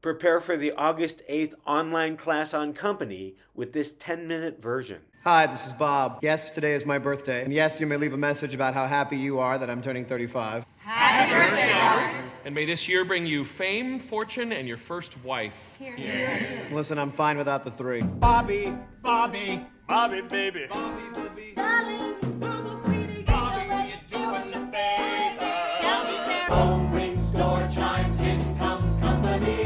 Prepare for the August 8th online class on company with this 10-minute version. Hi, this is Bob. Yes, today is my birthday. And yes, you may leave a message about how happy you are that I'm turning 35. Happy birthday, Robert. And may this year bring you fame, fortune, and your first wife. Here. Listen, I'm fine without the three. Bobby, Bobby, Bobby, baby. Bobby, Bobby. Darling, Bubble, sweetie, Bobby, will you do us a favor? Tell me, Sarah. Phone rings, door chimes, in comes company.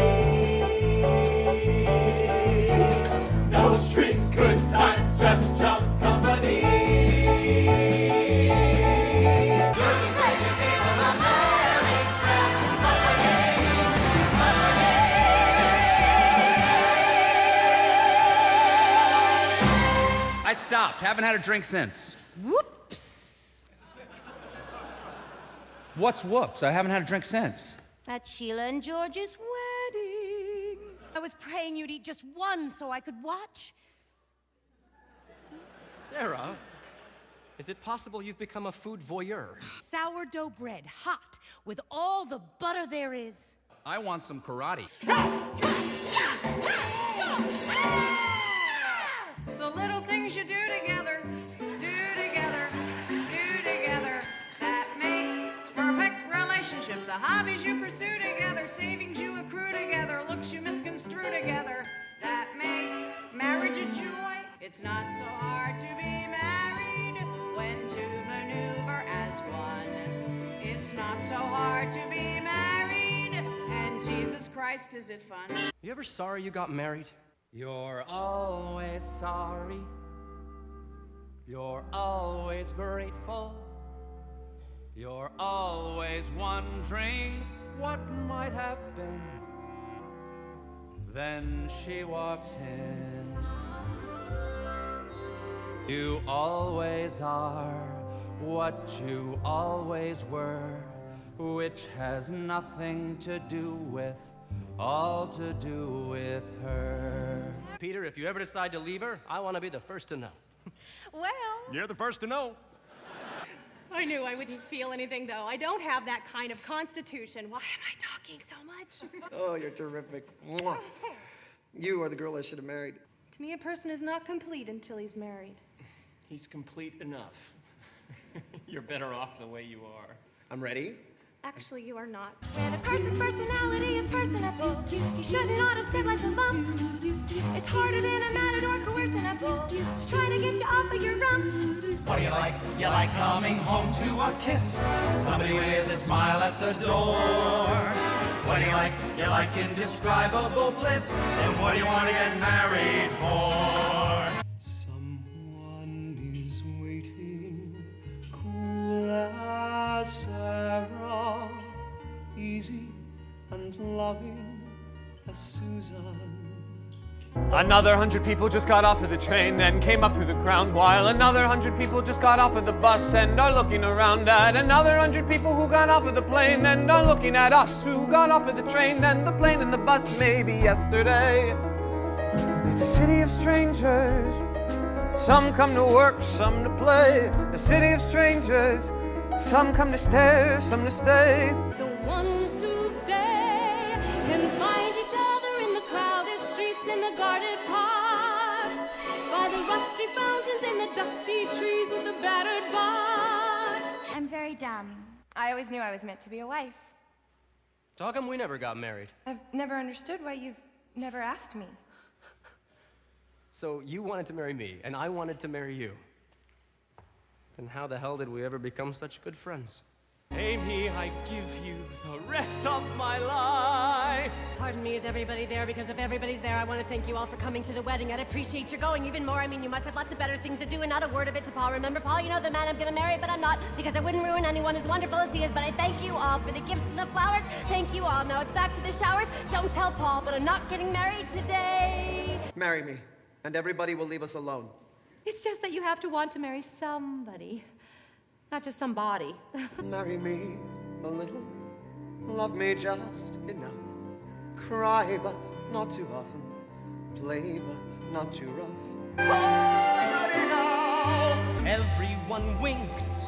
No strings, good times, just chums company. I stopped. Haven't had a drink since. Whoops. What's whoops? I haven't had a drink since. That's Sheila and George's wedding. I was praying you'd eat just one so I could watch. Sarah, is it possible you've become a food voyeur? Sourdough bread, hot, with all the butter there is. I want some karate. So little things you do together, that make perfect relationships. The hobbies you pursue together, savings you accrue together, looks you misconstrue together, that make marriage a joy. It's not so hard to be married when two maneuver as one. It's not so hard to be married, and Jesus Christ, is it fun? You ever sorry you got married? You're always sorry. You're always grateful. You're always wondering what might have been. Then she walks in. You always are what you always were, which has nothing to do with, all to do with her. Peter, if you ever decide to leave her, I want to be the first to know. Well, You're the first to know. I knew I wouldn't feel anything, though. I don't have that kind of constitution. Why am I talking so much? Oh, you're terrific. Mwah. You are the girl I should have married. To me, a person is not complete until he's married. He's complete enough. You're better off the way you are. I'm ready. Actually, you are not. When a person's personality is personable, he shouldn't ought to sit like a lump. It's harder than a matador coercionable to try to get you off of your rump. What do you like? You like coming home to a kiss, somebody with a smile at the door. What do you like? You like indescribable bliss. Then what do you want to get married for? Someone is waiting, cool as Sarah, easy and loving as Susan. Another 100 people just got off of the train and came up through the crowd, while another 100 people just got off of the bus and are looking around at another 100 people who got off of the plane and are looking at us who got off of the train and the plane and the bus maybe yesterday. It's a city of strangers. Some come to work, some to play. A city of strangers. Some come to stare, some to stay. The ones who stay can find each other in the crowded streets, in the guarded parks, by the rusty fountains, in the dusty trees with the battered barks. I'm very dumb. I always knew I was meant to be a wife. So how come we never got married? I've never understood why you've never asked me. So you wanted to marry me, and I wanted to marry you. Then how the hell did we ever become such good friends? Amy, I give you the rest of my life. Pardon me, is everybody there? Because if everybody's there, I want to thank you all for coming to the wedding. I'd appreciate your going even more. I mean, you must have lots of better things to do, and not a word of it to Paul. Remember, Paul, you know the man I'm gonna marry, but I'm not, because I wouldn't ruin anyone as wonderful as he is. But I thank you all for the gifts and the flowers. Thank you all. Now it's back to the showers. Don't tell Paul, but I'm not getting married today. Marry me, and everybody will leave us alone. It's just that you have to want to marry somebody, not just somebody. Marry me a little, love me just enough. Cry, but not too often. Play, but not too rough. Everyone winks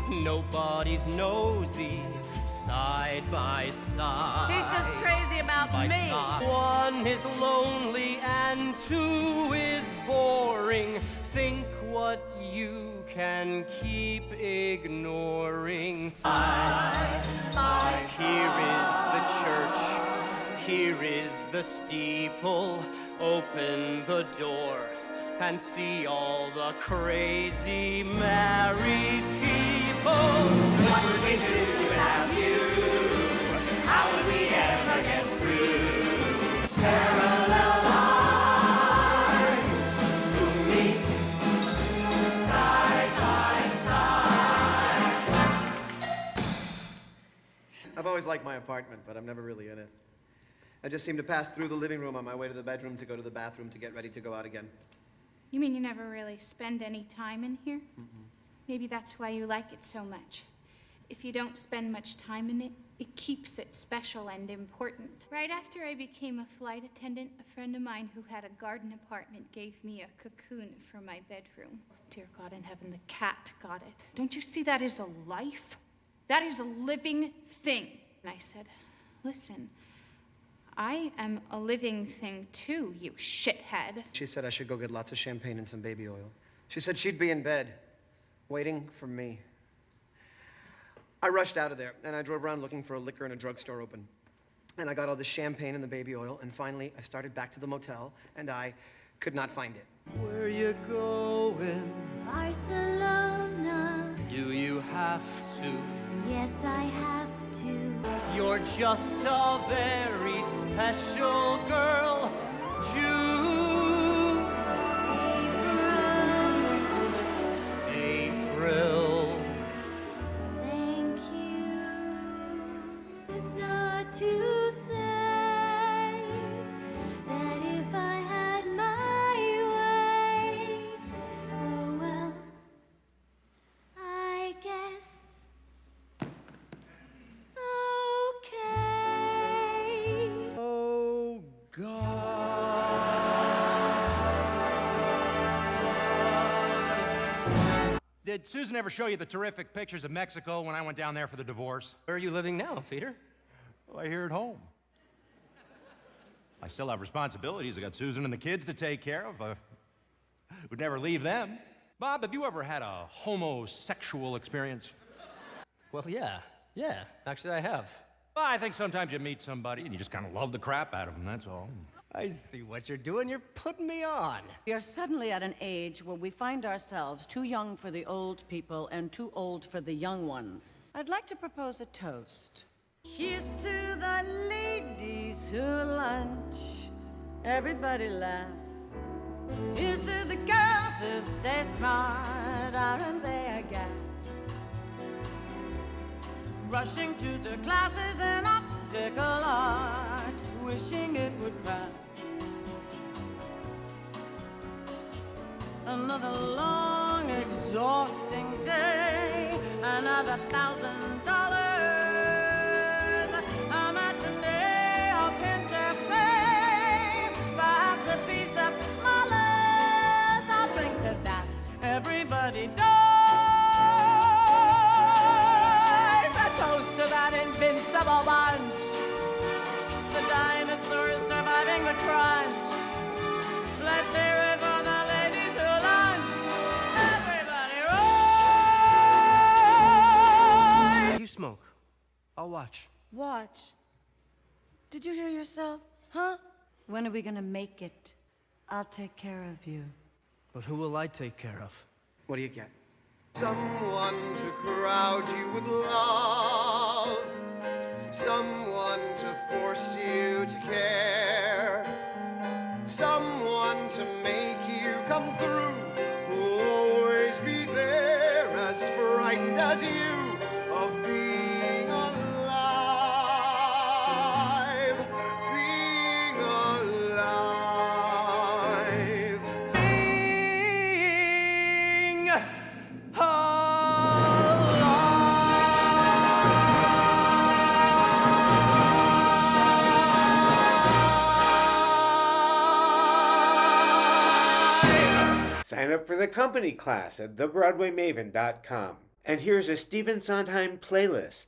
Nobody's nosy, side by side. He's just crazy about by me. side. One is lonely and two is boring. Think what you can keep ignoring. Side by Here is the church. Here is the steeple. Open the door and see all the crazy married people. What would we do without you? How would we ever get through? Parallel lines, who meet side by side. I've always liked my apartment, but I'm never really in it. I just seem to pass through the living room on my way to the bedroom to go to the bathroom to get ready to go out again. You mean you never really spend any time in here? Maybe that's why you like it so much. If you don't spend much time in it, it keeps it special and important. Right after I became a flight attendant, a friend of mine who had a garden apartment gave me a cocoon for my bedroom. Dear God in heaven, the cat got it. Don't you see that is a life? That is a living thing. And I said, listen, I am a living thing too, you shithead. She said I should go get lots of champagne and some baby oil. She said she'd be in bed, waiting for me. I rushed out of there, and I drove around looking for a liquor and a drugstore open. And I got all the champagne and the baby oil, and finally I started back to the motel, and I could not find it. Where you going? Barcelona. Do you have to? Yes, I have to. You're just a very special girl, June. April. Thank you. It's not to say that if I had my way, oh well, I guess. Okay. Oh, God. Did Susan ever show you the terrific pictures of Mexico when I went down there for the divorce? Where are you living now, Peter? Well, I hear at home. I still have responsibilities. I got Susan and the kids to take care of. Would never leave them. Bob, have you ever had a homosexual experience? Well, yeah. Actually, I have. Well, I think sometimes you meet somebody and you just kind of love the crap out of them, that's all. I see what you're doing. You're putting me on. We are suddenly at an age where we find ourselves too young for the old people and too old for the young ones. I'd like to propose a toast. Here's to the ladies who lunch. Everybody laugh. Here's to the girls who stay smart, aren't they a gas? Rushing to the classes in optical art, wishing it would pass. Another long, exhausting day, another $1,000. A matinee or Pinter pay, perhaps a piece of Mullers. I'll drink to that. Everybody dies. A toast to that invincible bunch. The dinosaurs surviving the crunch. Let's hear it for the ladies who lunch. Everybody roll! You smoke. I'll watch. Watch. Did you hear yourself? Huh? When are we gonna make it? I'll take care of you. But who will I take care of? What do you get? Someone to crowd you with love. Someone to force you to care. Someone to make you come through. Who'll always be there, as frightened as you of being alive. Being alive. Being Sign up for the company class at thebroadwaymaven.com. And here's a Stephen Sondheim playlist.